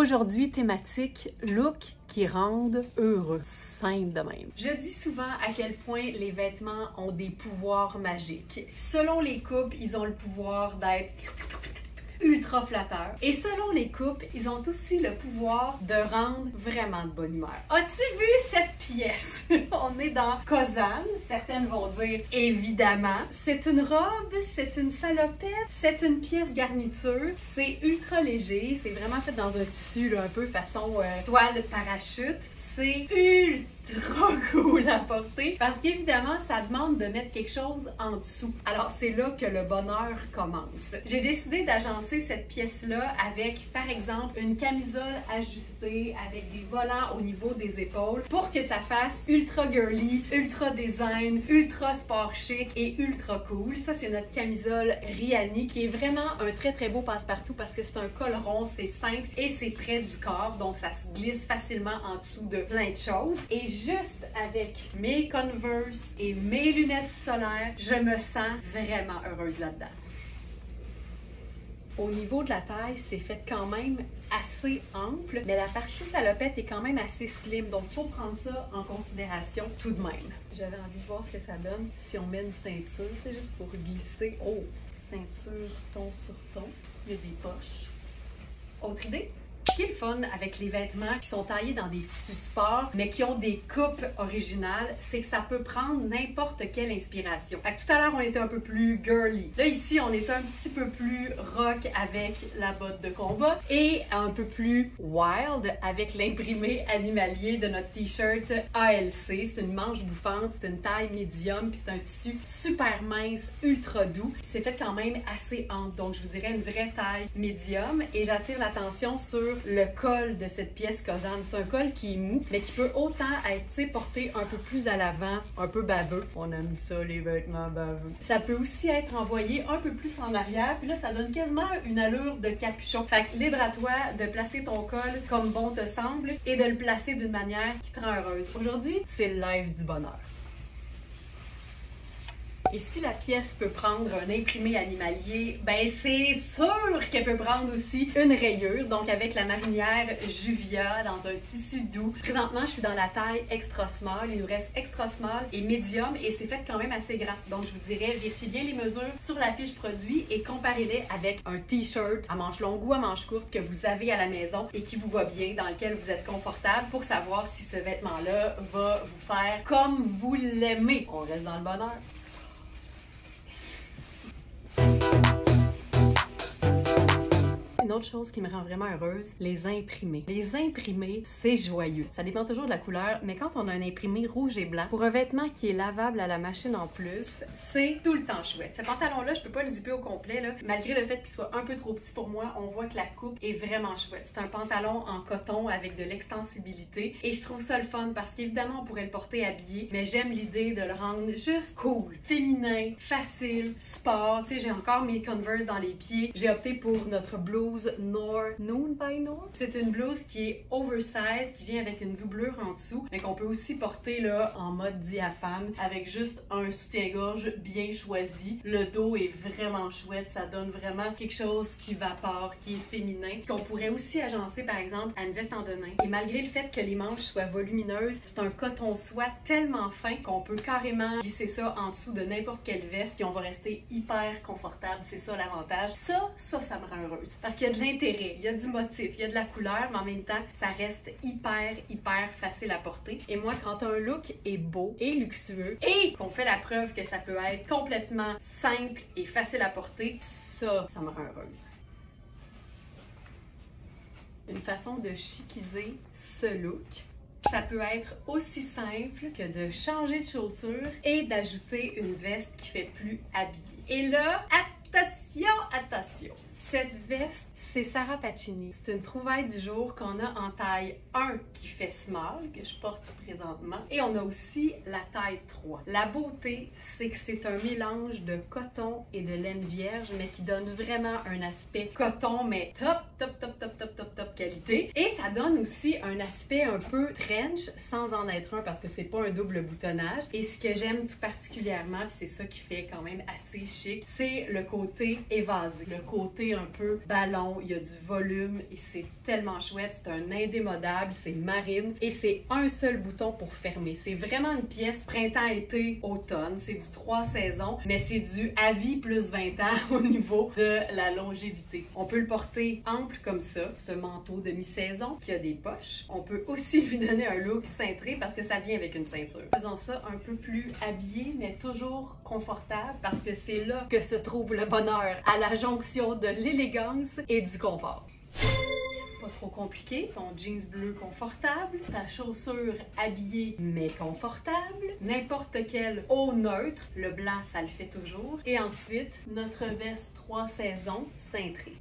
Aujourd'hui, thématique look qui rendent heureux. Simple de même. Je dis souvent à quel point les vêtements ont des pouvoirs magiques. Selon les couples, ils ont le pouvoir d'être ultra flatteurs. Et selon les couples, ils ont aussi le pouvoir de rendre vraiment de bonne humeur. As-tu vu cette pièce? On est dans Kozan. Certaines vont dire évidemment. C'est une robe, c'est une salopette, c'est une pièce garniture. C'est ultra léger. C'est vraiment fait dans un tissu là, un peu façon toile de parachute. C'est ultra cool à porter parce qu'évidemment, ça demande de mettre quelque chose en dessous. Alors, c'est là que le bonheur commence. J'ai décidé d'agencer cette pièce-là avec, par exemple, une camisole ajustée avec des volants au niveau des épaules pour que ça fasse ultra girly, ultra design, ultra sport chic et ultra cool. Ça, c'est notre camisole Rihanni qui est vraiment un très très beau passe-partout parce que c'est un col rond, c'est simple et c'est près du corps, donc ça se glisse facilement en dessous de plein de choses. Et juste avec mes Converse et mes lunettes solaires, je me sens vraiment heureuse là-dedans. Au niveau de la taille, c'est fait quand même assez ample, mais la partie salopette est quand même assez slim, donc il faut prendre ça en considération tout de même. J'avais envie de voir ce que ça donne si on met une ceinture, c'est juste pour glisser. Oh, ceinture ton sur ton, il y a des poches. Autre idée? Ce qui est le fun avec les vêtements qui sont taillés dans des tissus sport, mais qui ont des coupes originales, c'est que ça peut prendre n'importe quelle inspiration. Fait que tout à l'heure, on était un peu plus girly. Là, ici, on est un petit peu plus rock avec la botte de combat et un peu plus wild avec l'imprimé animalier de notre t-shirt ALC. C'est une manche bouffante, c'est une taille médium, puis c'est un tissu super mince, ultra doux. C'est fait quand même assez ample, donc je vous dirais une vraie taille médium. Et j'attire l'attention sur le col de cette pièce Kozan. C'est un col qui est mou, mais qui peut autant être porté un peu plus à l'avant, un peu baveux. On aime ça, les vêtements baveux. Ça peut aussi être envoyé un peu plus en arrière, puis là, ça donne quasiment une allure de capuchon. Fait que libre à toi de placer ton col comme bon te semble et de le placer d'une manière qui te rend heureuse. Aujourd'hui, c'est le live du bonheur. Et si la pièce peut prendre un imprimé animalier, ben c'est sûr qu'elle peut prendre aussi une rayure, donc avec la marinière Juvia dans un tissu doux. Présentement, je suis dans la taille extra small, il nous reste extra small et medium et c'est fait quand même assez grand. Donc je vous dirais, vérifiez bien les mesures sur la fiche produit et comparez-les avec un t-shirt à manches longues ou à manches courtes que vous avez à la maison et qui vous va bien, dans lequel vous êtes confortable pour savoir si ce vêtement-là va vous faire comme vous l'aimez. On reste dans le bonheur. Une autre chose qui me rend vraiment heureuse, les imprimés. Les imprimés, c'est joyeux. Ça dépend toujours de la couleur, mais quand on a un imprimé rouge et blanc, pour un vêtement qui est lavable à la machine en plus, c'est tout le temps chouette. Ce pantalon-là, je peux pas le zipper au complet, là. Malgré le fait qu'il soit un peu trop petit pour moi, on voit que la coupe est vraiment chouette. C'est un pantalon en coton avec de l'extensibilité et je trouve ça le fun parce qu'évidemment, on pourrait le porter habillé, mais j'aime l'idée de le rendre juste cool, féminin, facile, sport. Tu sais, j'ai encore mes Converse dans les pieds. J'ai opté pour notre blouse Noon by Noor. C'est une blouse qui est oversize, qui vient avec une doublure en dessous, mais qu'on peut aussi porter là en mode diaphane avec juste un soutien-gorge bien choisi. Le dos est vraiment chouette, ça donne vraiment quelque chose qui vapore, qui est féminin, qu'on pourrait aussi agencer par exemple à une veste en denim. Et malgré le fait que les manches soient volumineuses, c'est un coton soie tellement fin qu'on peut carrément glisser ça en dessous de n'importe quelle veste et on va rester hyper confortable. C'est ça l'avantage. Ça me rend heureuse. Parce qu'il y a de l'intérêt, il y a du motif, il y a de la couleur, mais en même temps, ça reste hyper facile à porter. Et moi, quand un look est beau et luxueux et qu'on fait la preuve que ça peut être complètement simple et facile à porter, ça me rend heureuse. Une façon de chiquiser ce look, ça peut être aussi simple que de changer de chaussures et d'ajouter une veste qui fait plus habillée. Et là, attention! Cette veste, c'est Sarah Pacini. C'est une trouvaille du jour qu'on a en taille 1 qui fait small, que je porte présentement. Et on a aussi la taille 3. La beauté, c'est que c'est un mélange de coton et de laine vierge, mais qui donne vraiment un aspect coton, mais top qualité. Et ça donne aussi un aspect un peu trench, sans en être un, parce que c'est pas un double boutonnage. Et ce que j'aime tout particulièrement, puis c'est ça qui fait quand même assez chic, c'est le côté évasé, le côté côté un peu ballon, il y a du volume et c'est tellement chouette. C'est un indémodable, c'est marine et c'est un seul bouton pour fermer. C'est vraiment une pièce printemps, été, automne. C'est du 3 saisons, mais c'est du à vie plus 20 ans au niveau de la longévité. On peut le porter ample comme ça, ce manteau de mi-saison qui a des poches. On peut aussi lui donner un look cintré parce que ça vient avec une ceinture. Faisons ça un peu plus habillé, mais toujours confortable parce que c'est là que se trouve le bonheur, à la jonction de l'élégance et du confort. Pas trop compliqué, ton jeans bleu confortable, ta chaussure habillée mais confortable, n'importe quel haut neutre, le blanc ça le fait toujours, et ensuite notre veste 3 saisons cintrée.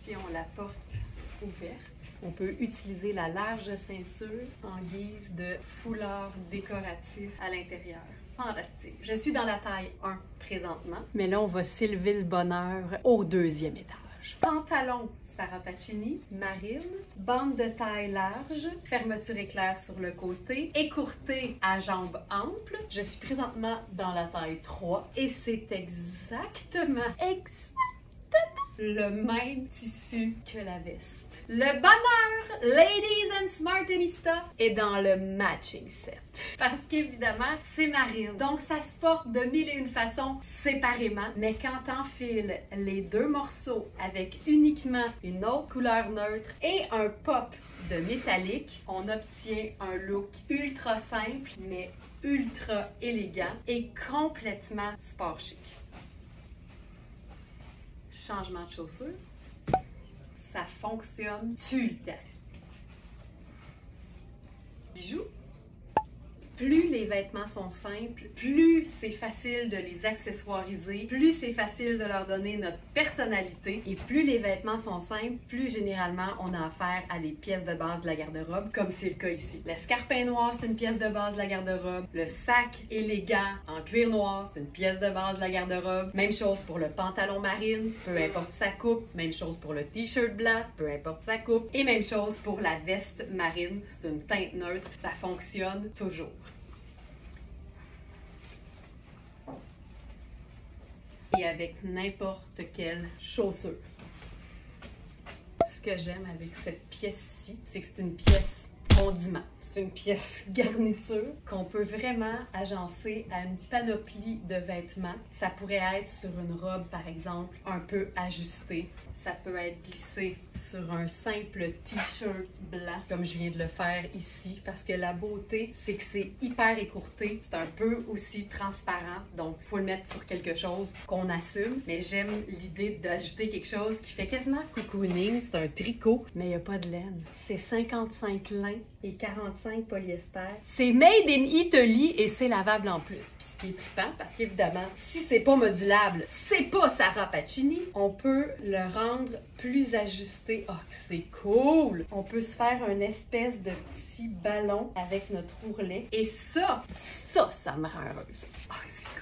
Si on la porte ouverte, on peut utiliser la large ceinture en guise de foulard décoratif à l'intérieur. Fantastique. Je suis dans la taille 1 présentement, mais là on va s'élever le bonheur au 2e étage. Pantalon Sarah Pacini, marine, bande de taille large, fermeture éclair sur le côté, écourtée à jambes amples. Je suis présentement dans la taille 3 et c'est exactement le même tissu que la veste. Le bonheur, ladies and smartinista, est dans le matching set. Parce qu'évidemment, c'est marine. Donc, ça se porte de mille et une façons séparément. Mais quand t'enfiles les deux morceaux avec uniquement une autre couleur neutre et un pop de métallique, on obtient un look ultra simple, mais ultra élégant et complètement sport chic. Changement de chaussure, ça fonctionne tout le temps. Bijoux. Plus les vêtements sont simples, plus c'est facile de les accessoiriser, plus c'est facile de leur donner notre personnalité. Et plus les vêtements sont simples, plus généralement on a affaire à des pièces de base de la garde-robe, comme c'est le cas ici. L'escarpin noir, c'est une pièce de base de la garde-robe. Le sac élégant en cuir noir, c'est une pièce de base de la garde-robe. Même chose pour le pantalon marine, peu importe sa coupe. Même chose pour le t-shirt blanc, peu importe sa coupe. Et même chose pour la veste marine, c'est une teinte neutre, ça fonctionne toujours. Et avec n'importe quelle chaussure. Ce que j'aime avec cette pièce-ci, c'est que c'est une pièce condiment. C'est une pièce garniture qu'on peut vraiment agencer à une panoplie de vêtements. Ça pourrait être sur une robe, par exemple, un peu ajustée. Ça peut être glissé sur un simple t-shirt blanc, comme je viens de le faire ici, parce que la beauté, c'est que c'est hyper écourté. C'est un peu aussi transparent, donc il faut le mettre sur quelque chose qu'on assume. Mais j'aime l'idée d'ajouter quelque chose qui fait quasiment cocooning. C'est un tricot, mais il n'y a pas de laine. C'est 55 lin et 45 polyester. C'est made in Italy et c'est lavable en plus. Puis ce qui est trippant, parce qu'évidemment, si c'est pas modulable, c'est pas Sarah Pacini, on peut le rendre plus ajusté. Oh, que c'est cool! On peut se faire une espèce de petit ballon avec notre ourlet. Et ça me rend heureuse. Oh, c'est cool!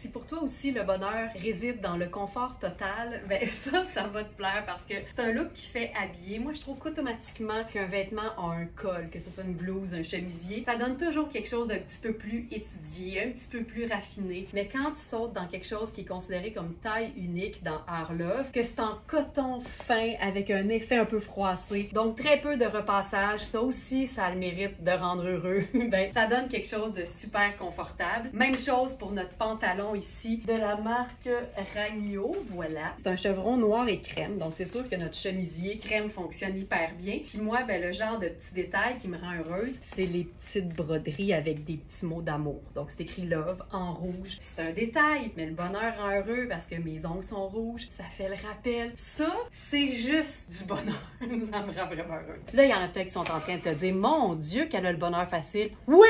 Si pour toi aussi le bonheur réside dans le confort total, ben ça va te plaire parce que c'est un look qui fait habiller. Moi, je trouve qu'automatiquement qu'un vêtement a un col, que ce soit une blouse, un chemisier, ça donne toujours quelque chose d'un petit peu plus étudié, un petit peu plus raffiné. Mais quand tu sautes dans quelque chose qui est considéré comme taille unique dans Art Love, que c'est en coton fin avec un effet un peu froissé, donc très peu de repassage, ça aussi, ça a le mérite de rendre heureux. Ben, ça donne quelque chose de super confortable. Même chose pour notre pantalon ici de la marque Ragno, voilà. C'est un chevron noir et crème, donc c'est sûr que notre chemisier crème fonctionne hyper bien. Puis moi, ben, le genre de petits détails qui me rend heureuse, c'est les petites broderies avec des petits mots d'amour. Donc c'est écrit Love en rouge. C'est un détail, mais le bonheur rend heureux parce que mes ongles sont rouges, ça fait le rappel. Ça, c'est juste du bonheur. Ça me rend vraiment heureuse. Là, il y en a peut-être qui sont en train de te dire, mon Dieu, qu'elle a le bonheur facile. Oui!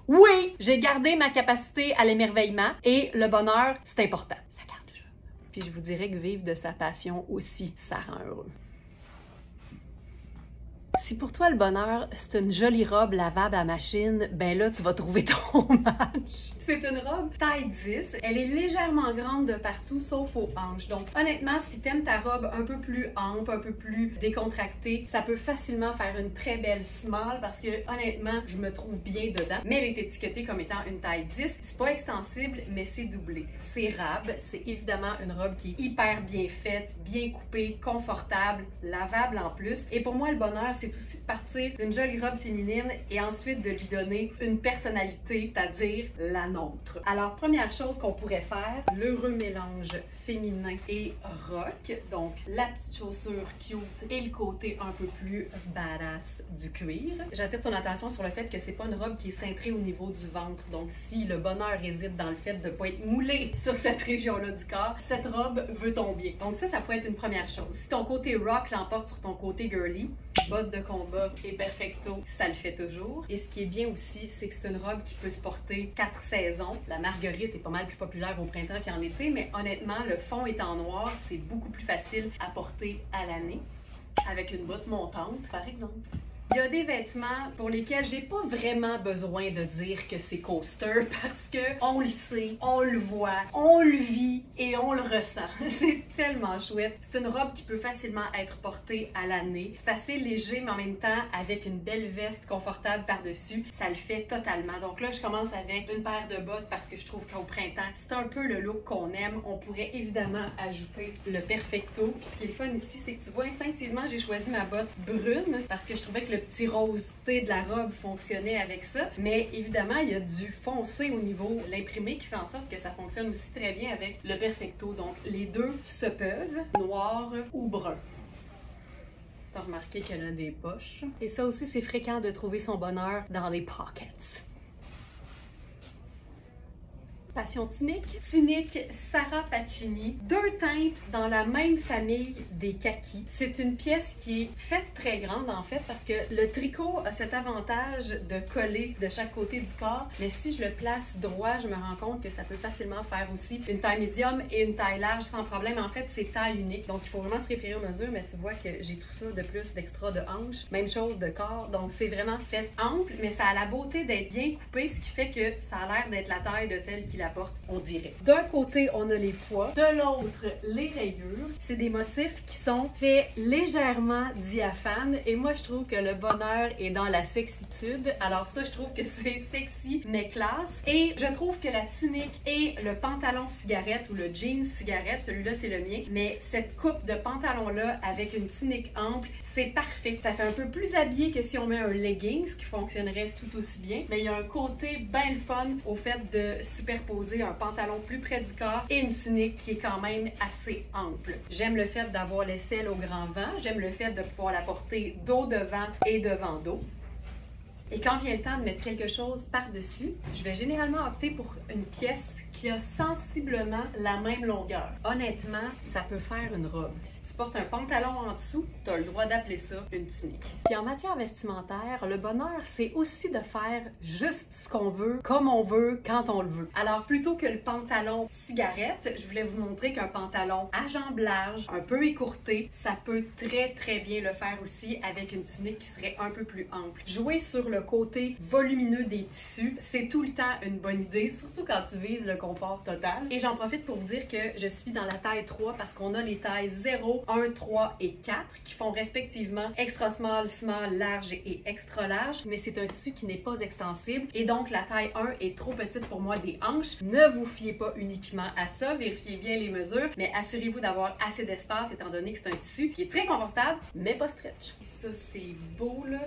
Oui, j'ai gardé ma capacité à l'émerveillement et le bonheur, c'est important. Ça garde le jeu. Puis je vous dirais que vivre de sa passion aussi, ça rend heureux. Si Si pour toi le bonheur, c'est une jolie robe lavable à machine, ben là, tu vas trouver ton match. C'est une robe taille 10. Elle est légèrement grande de partout, sauf aux hanches. Donc, honnêtement, si t'aimes ta robe un peu plus ample, un peu plus décontractée, ça peut facilement faire une très belle small parce que, honnêtement, je me trouve bien dedans. Mais elle est étiquetée comme étant une taille 10. C'est pas extensible, mais c'est doublé. C'est rab. C'est évidemment une robe qui est hyper bien faite, bien coupée, confortable, lavable en plus. Et pour moi, le bonheur, c'est aussi de partir d'une jolie robe féminine et ensuite de lui donner une personnalité, c'est-à-dire la nôtre. Alors, première chose qu'on pourrait faire, l'heureux mélange féminin et rock. Donc, la petite chaussure cute et le côté un peu plus badass du cuir. J'attire ton attention sur le fait que c'est pas une robe qui est cintrée au niveau du ventre. Donc, si le bonheur réside dans le fait de pas être moulé sur cette région-là du corps, cette robe veut ton bien. Donc ça pourrait être une première chose. Si ton côté rock l'emporte sur ton côté girly, bottes de combat et perfecto, ça le fait toujours. Et ce qui est bien aussi, c'est que c'est une robe qui peut se porter 4 saisons. La marguerite est pas mal plus populaire au printemps qu'en été, mais honnêtement, le fond étant noir, c'est beaucoup plus facile à porter à l'année. Avec une botte montante, par exemple. Il y a des vêtements pour lesquels j'ai pas vraiment besoin de dire que c'est coaster parce que on le sait, on le voit, on le vit et on le ressent. C'est tellement chouette. C'est une robe qui peut facilement être portée à l'année. C'est assez léger, mais en même temps, avec une belle veste confortable par-dessus, ça le fait totalement. Donc là, je commence avec une paire de bottes parce que je trouve qu'au printemps, c'est un peu le look qu'on aime. On pourrait évidemment ajouter le perfecto. Puis ce qui est le fun ici, c'est que tu vois, instinctivement, j'ai choisi ma botte brune parce que je trouvais que le petit rosé de la robe fonctionnait avec ça. Mais évidemment, il y a du foncé au niveau de l'imprimé qui fait en sorte que ça fonctionne aussi très bien avec le perfecto. Donc, les deux se peuvent, noir ou brun. T'as remarqué qu'elle a des poches. Et ça aussi, c'est fréquent de trouver son bonheur dans les pockets. Passion tunique. Tunique Sarah Pacini. 2 teintes dans la même famille des kakis. C'est une pièce qui est faite très grande en fait parce que le tricot a cet avantage de coller de chaque côté du corps. Mais si je le place droit, je me rends compte que ça peut facilement faire aussi une taille médium et une taille large sans problème. En fait, c'est taille unique. Donc, il faut vraiment se référer aux mesures. Mais tu vois que j'ai tout ça de plus d'extra de hanches. Même chose de corps. Donc, c'est vraiment fait ample. Mais ça a la beauté d'être bien coupé, ce qui fait que ça a l'air d'être la taille de celle qui la porte, on dirait. D'un côté, on a les poids, de l'autre, les rayures. C'est des motifs qui sont faits légèrement diaphanes et moi, je trouve que le bonheur est dans la sexitude. Alors ça, je trouve que c'est sexy, mais classe. Et je trouve que la tunique et le pantalon cigarette ou le jean cigarette, celui-là, c'est le mien, mais cette coupe de pantalon-là avec une tunique ample, c'est parfait. Ça fait un peu plus habillé que si on met un legging, qui fonctionnerait tout aussi bien, mais il y a un côté bien le fun au fait de superposer un pantalon plus près du corps et une tunique qui est quand même assez ample. J'aime le fait d'avoir l'aisselle au grand vent, j'aime le fait de pouvoir la porter dos devant et devant dos. Et quand vient le temps de mettre quelque chose par-dessus, je vais généralement opter pour une pièce qui a sensiblement la même longueur. Honnêtement, ça peut faire une robe. Si tu portes un pantalon en dessous, tu as le droit d'appeler ça une tunique. Puis en matière vestimentaire, le bonheur, c'est aussi de faire juste ce qu'on veut, comme on veut, quand on le veut. Alors plutôt que le pantalon cigarette, je voulais vous montrer qu'un pantalon à jambes larges, un peu écourté, ça peut très bien le faire aussi avec une tunique qui serait un peu plus ample. Jouer sur le côté volumineux des tissus, c'est tout le temps une bonne idée, surtout quand tu vises le confort total. Et j'en profite pour vous dire que je suis dans la taille 3 parce qu'on a les tailles 0, 1, 3 et 4 qui font respectivement extra small, small, large et extra large. Mais c'est un tissu qui n'est pas extensible et donc la taille 1 est trop petite pour moi des hanches. Ne vous fiez pas uniquement à ça, vérifiez bien les mesures, mais assurez-vous d'avoir assez d'espace étant donné que c'est un tissu qui est très confortable mais pas stretch. Ça c'est beau là.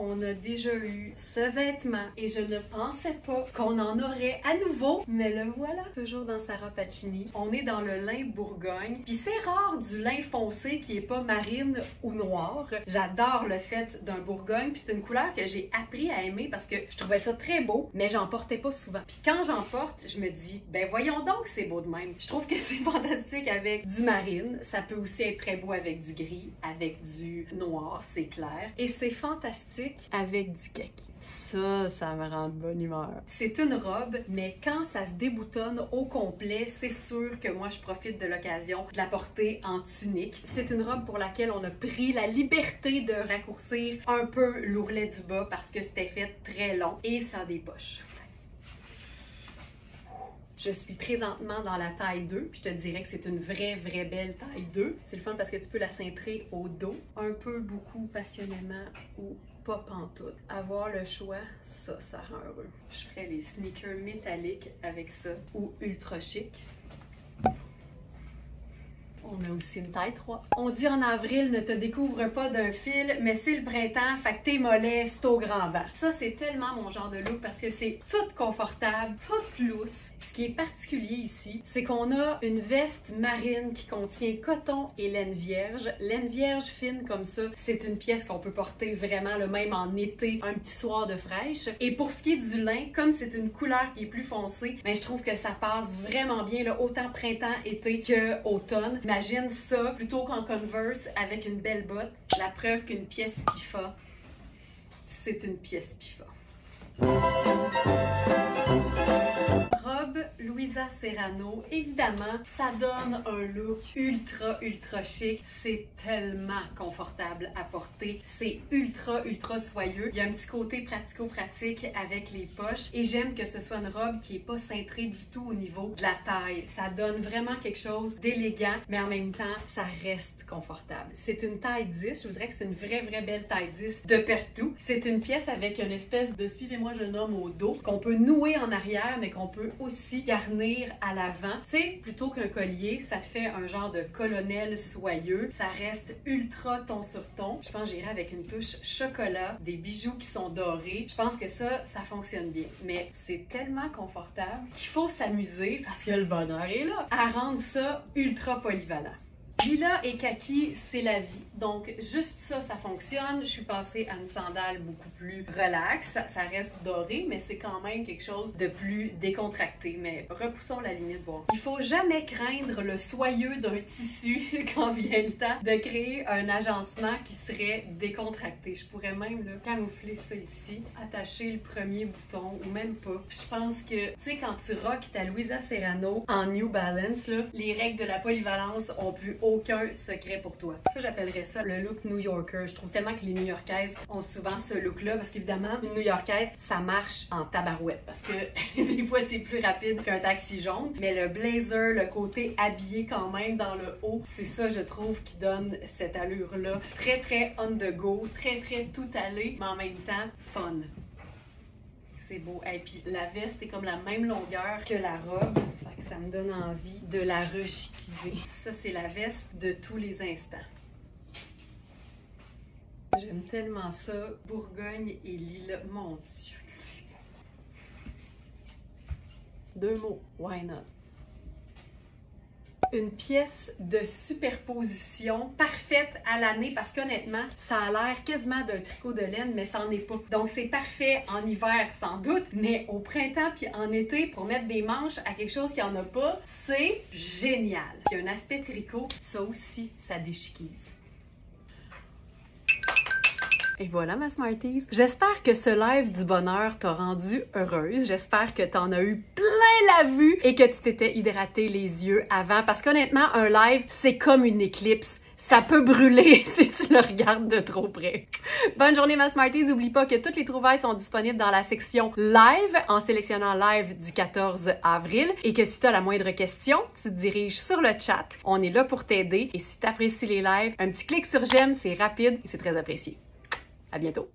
On a déjà eu ce vêtement et je ne pensais pas qu'on en aurait à nouveau, mais le voilà. Toujours dans Sarah Pacini. On est dans le lin Bourgogne. Puis c'est rare du lin foncé qui est pas marine ou noir. J'adore le fait d'un Bourgogne. Puis c'est une couleur que j'ai appris à aimer parce que je trouvais ça très beau, mais j'en portais pas souvent. Puis quand j'en porte, je me dis, ben voyons donc c'est beau de même. Je trouve que c'est fantastique avec du marine. Ça peut aussi être très beau avec du gris, avec du noir, c'est clair. Et c'est fantastique classique avec du kaki. Ça me rend de bonne humeur. C'est une robe, mais quand ça se déboutonne au complet, c'est sûr que moi je profite de l'occasion de la porter en tunique. C'est une robe pour laquelle on a pris la liberté de raccourcir un peu l'ourlet du bas parce que c'était fait très long et ça a des poches. Je suis présentement dans la taille 2, puis je te dirais que c'est une vraie belle taille 2. C'est le fun parce que tu peux la cintrer au dos, un peu, beaucoup, passionnément ou pas pantoute. Avoir le choix, ça rend heureux. Je ferais les sneakers métalliques avec ça ou ultra chic. On a aussi une taille 3. On dit en avril, ne te découvre pas d'un fil, mais c'est le printemps, fait que tes mollets, c'est au grand vent. Ça, c'est tellement mon genre de look parce que c'est tout confortable, tout loose. Ce qui est particulier ici, c'est qu'on a une veste marine qui contient coton et laine vierge. Laine vierge fine comme ça, c'est une pièce qu'on peut porter vraiment le même en été, un petit soir de fraîche. Et pour ce qui est du lin, comme c'est une couleur qui est plus foncée, ben, je trouve que ça passe vraiment bien, là, autant printemps-été que automne. Imagine ça plutôt qu'en Converse avec une belle botte. La preuve qu'une pièce PIFA, c'est une pièce PIFA. Robe Luisa Serrano, évidemment, ça donne un look ultra chic. C'est tellement confortable à porter. C'est ultra soyeux. Il y a un petit côté pratico-pratique avec les poches. Et j'aime que ce soit une robe qui n'est pas cintrée du tout au niveau de la taille. Ça donne vraiment quelque chose d'élégant, mais en même temps, ça reste confortable. C'est une taille 10. Je vous dirais que c'est une vraie belle taille 10 de partout. C'est une pièce avec une espèce de suivez-moi jeune homme au dos qu'on peut nouer en arrière, mais qu'on peut aussi garnir à l'avant. Tu sais, plutôt qu'un collier, ça fait un genre de colonel soyeux. Ça reste ultra ton sur ton. Je pense que j'irai avec une touche chocolat, des bijoux qui sont dorés. Je pense que ça fonctionne bien. Mais c'est tellement confortable qu'il faut s'amuser parce que le bonheur est là à rendre ça ultra polyvalent. Lila et kaki, c'est la vie. Donc, juste ça fonctionne. Je suis passée à une sandale beaucoup plus relaxe. Ça reste doré, mais c'est quand même quelque chose de plus décontracté. Mais repoussons la limite, voir. Il faut jamais craindre le soyeux d'un tissu quand vient le temps de créer un agencement qui serait décontracté. Je pourrais même là, camoufler ça ici, attacher le premier bouton ou même pas. Je pense que, tu sais, quand tu rockes ta Luisa Serrano en New Balance, là, les règles de la polyvalence ont plus aucun secret pour toi. Ça, j'appellerais ça le look New-Yorker. Je trouve tellement que les New-Yorkaises ont souvent ce look-là parce qu'évidemment, une New-Yorkaise, ça marche en tabarouette parce que des fois, c'est plus rapide qu'un taxi jaune. Mais le blazer, le côté habillé quand même dans le haut, c'est ça, je trouve, qui donne cette allure-là. Très on the go, très tout allé, mais en même temps, fun. C'est beau. Et puis la veste est comme la même longueur que la robe. Fait que ça me donne envie de la rechiquiser. Ça, c'est la veste de tous les instants. J'aime tellement ça. Bourgogne et lilas. Mon Dieu, que c'est beau. 2 mots. Why not? Une pièce de superposition parfaite à l'année parce qu'honnêtement, ça a l'air quasiment d'un tricot de laine, mais ça n'en est pas. Donc c'est parfait en hiver sans doute, mais au printemps puis en été pour mettre des manches à quelque chose qui en a pas, c'est génial. Il y a un aspect tricot, ça aussi, ça déchiquise. Et voilà ma Smarties. J'espère que ce live du bonheur t'a rendue heureuse. J'espère que t'en as eu plein la vue et que tu t'étais hydraté les yeux avant parce qu'honnêtement, un live, c'est comme une éclipse. Ça peut brûler si tu le regardes de trop près. Bonne journée ma Smarties. N'oublie pas que toutes les trouvailles sont disponibles dans la section live en sélectionnant live du 14 avril et que si tu as la moindre question, tu te diriges sur le chat. On est là pour t'aider et si tu apprécies les lives, un petit clic sur j'aime, c'est rapide et c'est très apprécié. À bientôt!